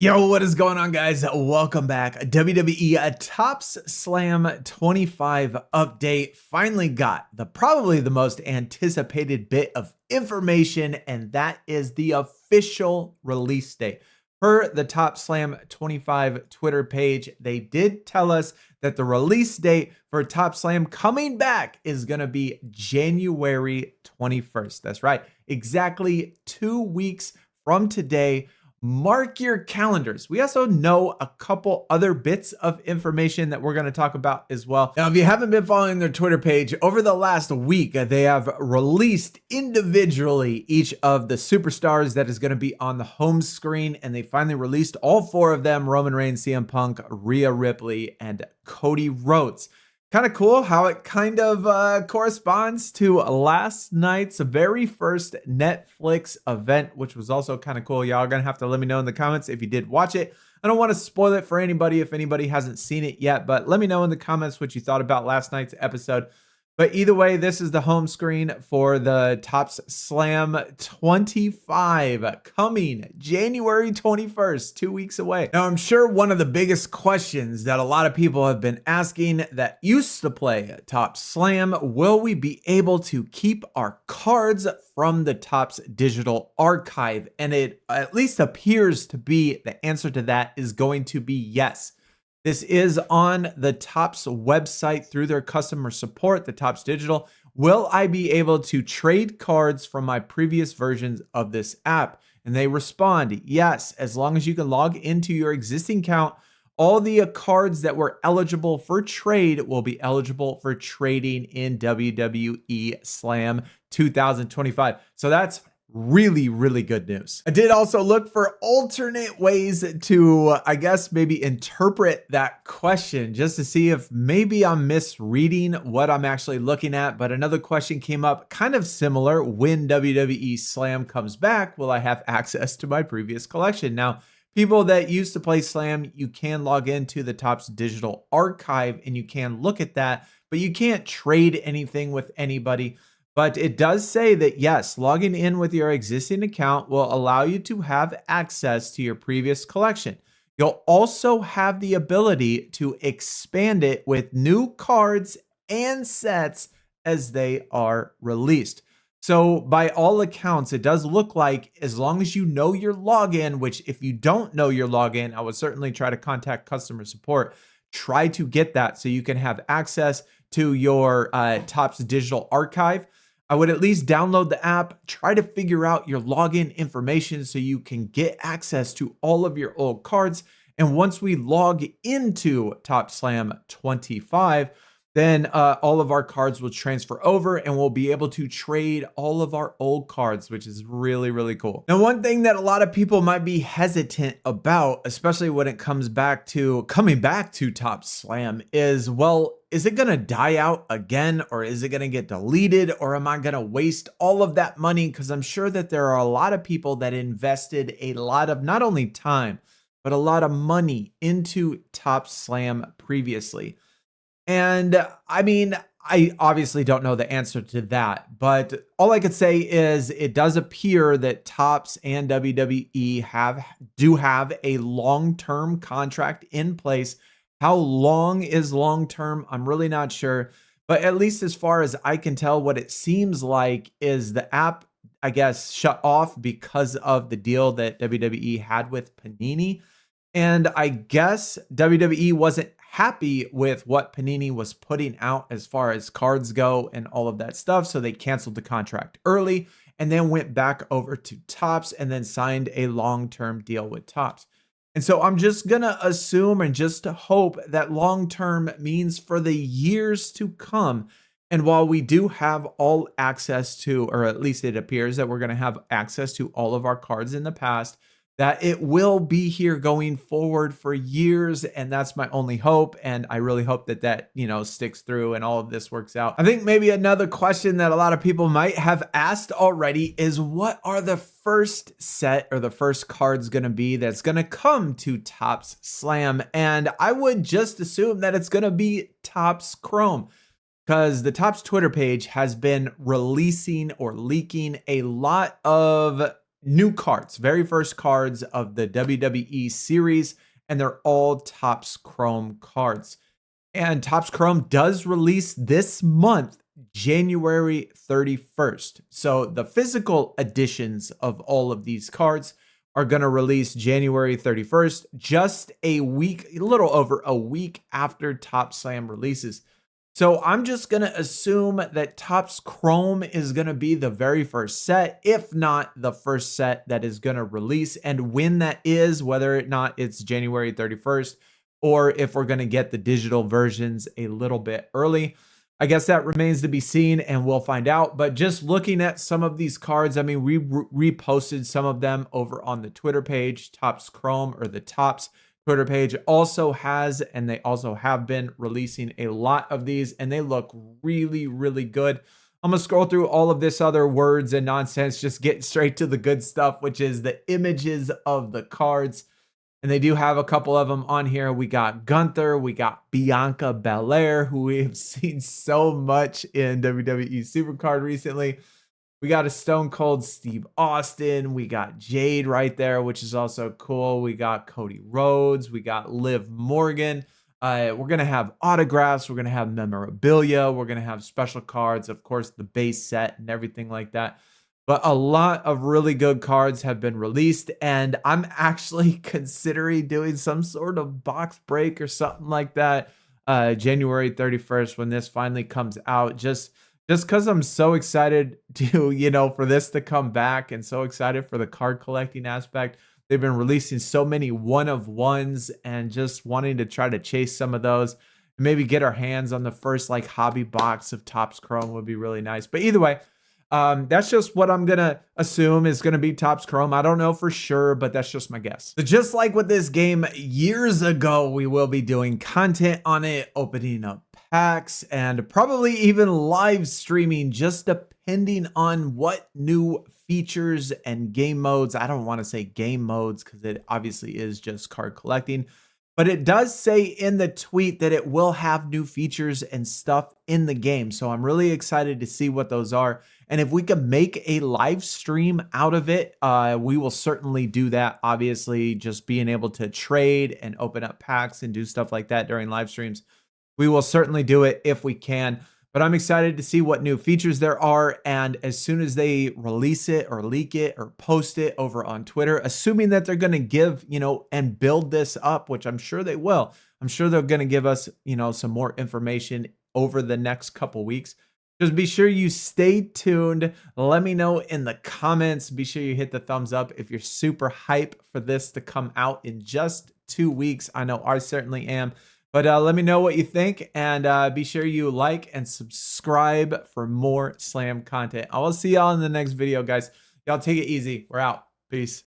Yo, what is going on, guys? Welcome back. WWE Topps Slam 25 update finally got probably the most anticipated bit of information, and that is the official release date. Per the Topps Slam 25 Twitter page, they did tell us that the release date for Topps Slam coming back is going to be January 21st. That's right, exactly 2 weeks from today. Mark your calendars. We also know a couple other bits of information that we're going to talk about as well. Now, if you haven't been following their Twitter page, over the last week, they have released individually each of the superstars that is going to be on the home screen, and they finally released all 4 of them: Roman Reigns, CM Punk, Rhea Ripley, and Cody Rhodes. Kind of cool how it kind of corresponds to last night's very first Netflix event, which was also kind of cool. Y'all are going to have to let me know in the comments if you did watch it. I don't want to spoil it for anybody if anybody hasn't seen it yet, but let me know in the comments what you thought about last night's episode. But either way, this is the home screen for the Topps Slam 25 coming January 21st, 2 weeks away. Now, I'm sure one of the biggest questions that a lot of people have been asking that used to play Topps Slam, will we be able to keep our cards from the Topps digital archive? And it at least appears to be the answer to that is going to be yes. This is on the Topps website through their customer support, the Topps Digital. Will I be able to trade cards from my previous versions of this app? And they respond, yes, as long as you can log into your existing account, all the cards that were eligible for trade will be eligible for trading in WWE Slam 2025. So that's really, really good news. I did also look for alternate ways to, I guess, maybe interpret that question just to see if maybe I'm misreading what I'm actually looking at. But another question came up kind of similar. When WWE Slam comes back, will I have access to my previous collection? Now, people that used to play Slam, you can log into the Topps digital archive and you can look at that, but you can't trade anything with anybody. But it does say that, yes, logging in with your existing account will allow you to have access to your previous collection. You'll also have the ability to expand it with new cards and sets as they are released. So by all accounts, it does look like as long as you know your login, which if you don't know your login, I would certainly try to contact customer support. Try to get that so you can have access to your Topps digital archive. I would at least download the app, try to figure out your login information so you can get access to all of your old cards. And once we log into Topps Slam 25, then all of our cards will transfer over and we'll be able to trade all of our old cards, which is really, really cool. Now, one thing that a lot of people might be hesitant about, especially when it comes back to coming back to Topps Slam, is, well, is it going to die out again, or is it going to get deleted, or am I going to waste all of that money? Because I'm sure that there are a lot of people that invested a lot of not only time, but a lot of money into Topps Slam previously. And I mean, I obviously don't know the answer to that, but all I could say is it does appear that Topps and WWE do have a long-term contract in place. How long is long-term? I'm really not sure, but at least as far as I can tell, what it seems like is the app, I guess, shut off because of the deal that WWE had with Panini. And I guess WWE wasn't happy with what Panini was putting out as far as cards go and all of that stuff. So they canceled the contract early and then went back over to Topps and then signed a long-term deal with Topps. And so I'm just going to assume and just hope that long-term means for the years to come. And while we do have all access to, or at least it appears that we're going to have access to all of our cards in the past, that it will be here going forward for years. And that's my only hope. And I really hope that that, sticks through and all of this works out. I think maybe another question that a lot of people might have asked already is, what are the first set or the first cards going to be that's going to come to Topps Slam? And I would just assume that it's going to be Topps Chrome, because the Topps Twitter page has been releasing or leaking a lot of new cards, very first cards of the WWE series, and they're all Topps Chrome cards. And Topps Chrome does release this month, January 31st. So the physical editions of all of these cards are going to release January 31st, just a little over a week after Topps Slam releases. So I'm just going to assume that Topps Chrome is going to be the very first set, if not the first set that is going to release. And when that is, whether or not it's January 31st, or if we're going to get the digital versions a little bit early, I guess that remains to be seen and we'll find out. But just looking at some of these cards, I mean, we reposted some of them over on the Twitter page. Topps Chrome, or the Topps Twitter page, also has, and they also have been releasing a lot of these, and they look really, really good. I'm going to scroll through all of this other words and nonsense, just get straight to the good stuff, which is the images of the cards. And they do have a couple of them on here. We got Gunther, we got Bianca Belair, who we have seen so much in WWE Supercard recently. We got a Stone Cold Steve Austin. We got Jade right there, which is also cool. We got Cody Rhodes. We got Liv Morgan. We're going to have autographs. We're going to have memorabilia. We're going to have special cards, of course, the base set and everything like that. But a lot of really good cards have been released, and I'm actually considering doing some sort of box break or something like that January 31st when this finally comes out. Just because I'm so excited to, for this to come back, and so excited for the card collecting aspect. They've been releasing so many one-of-ones, and just wanting to try to chase some of those. Maybe get our hands on the first hobby box of Topps Chrome would be really nice. But either way, that's just what I'm going to assume is going to be Topps Chrome. I don't know for sure, but that's just my guess. So just like with this game years ago, we will be doing content on it, opening up packs, and probably even live streaming, just depending on what new features and game modes. I don't want to say game modes because it obviously is just card collecting. But it does say in the tweet that it will have new features and stuff in the game. So I'm really excited to see what those are. And if we can make a live stream out of it, we will certainly do that. Obviously, just being able to trade and open up packs and do stuff like that during live streams, we will certainly do it if we can. But I'm excited to see what new features there are. And as soon as they release it or leak it or post it over on Twitter, assuming that they're going to give, and build this up, which I'm sure they will. I'm sure they're going to give us, some more information over the next couple weeks. Just be sure you stay tuned. Let me know in the comments. Be sure you hit the thumbs up if you're super hype for this to come out in just 2 weeks. I know I certainly am. But let me know what you think, and be sure you like and subscribe for more Slam content. I will see y'all in the next video, guys. Y'all take it easy. We're out. Peace.